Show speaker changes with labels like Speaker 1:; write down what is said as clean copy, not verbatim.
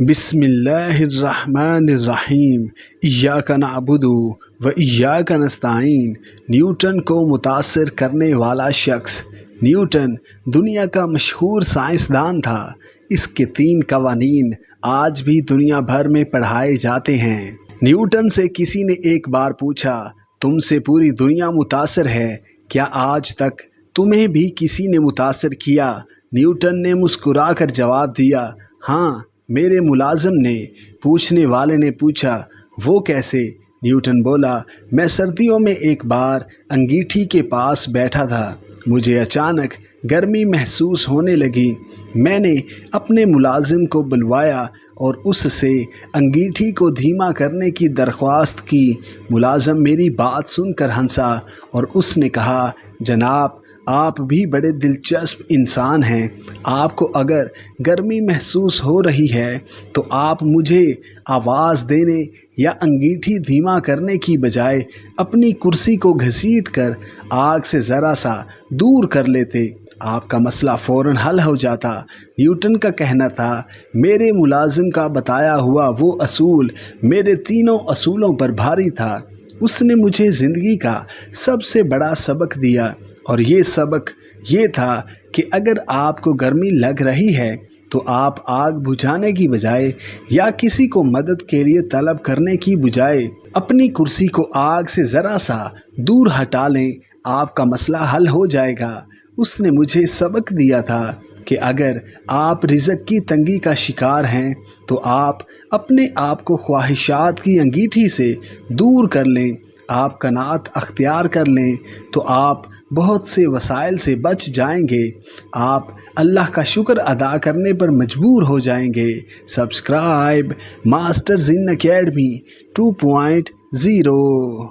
Speaker 1: بسم اللہ الرحمن الرحیم ایاک نعبد و ایاک نستعین۔ نیوٹن کو متاثر کرنے والا شخص۔ نیوٹن دنیا کا مشہور سائنسدان تھا۔ اس کے 3 قوانین آج بھی دنیا بھر میں پڑھائے جاتے ہیں۔ نیوٹن سے کسی نے ایک بار پوچھا، تم سے پوری دنیا متاثر ہے، کیا آج تک تمہیں بھی کسی نے متاثر کیا؟ نیوٹن نے مسکرا کر جواب دیا، ہاں، میرے ملازم نے۔ پوچھنے والے نے پوچھا، وہ کیسے؟ نیوٹن بولا، میں سردیوں میں ایک بار انگیٹھی کے پاس بیٹھا تھا، مجھے اچانک گرمی محسوس ہونے لگی۔ میں نے اپنے ملازم کو بلوایا اور اس سے انگیٹھی کو دھیما کرنے کی درخواست کی۔ ملازم میری بات سن کر ہنسا اور اس نے کہا، جناب، آپ بھی بڑے دلچسپ انسان ہیں۔ آپ کو اگر گرمی محسوس ہو رہی ہے تو آپ مجھے آواز دینے یا انگیٹھی دھیما کرنے کی بجائے اپنی کرسی کو گھسیٹ کر آگ سے ذرا سا دور کر لیتے، آپ کا مسئلہ فوراً حل ہو جاتا۔ نیوٹن کا کہنا تھا، میرے ملازم کا بتایا ہوا وہ اصول میرے تینوں اصولوں پر بھاری تھا۔ اس نے مجھے زندگی کا سب سے بڑا سبق دیا، اور یہ سبق یہ تھا کہ اگر آپ کو گرمی لگ رہی ہے تو آپ آگ بجھانے کی بجائے یا کسی کو مدد کے لیے طلب کرنے کی بجائے اپنی کرسی کو آگ سے ذرا سا دور ہٹا لیں، آپ کا مسئلہ حل ہو جائے گا۔ اس نے مجھے سبق دیا تھا کہ اگر آپ رزق کی تنگی کا شکار ہیں تو آپ اپنے آپ کو خواہشات کی انگیٹھی سے دور کر لیں، آپ قناعت اختیار کر لیں تو آپ بہت سے وسائل سے بچ جائیں گے، آپ اللہ کا شکر ادا کرنے پر مجبور ہو جائیں گے۔ Subscribe masters in academy 2.0۔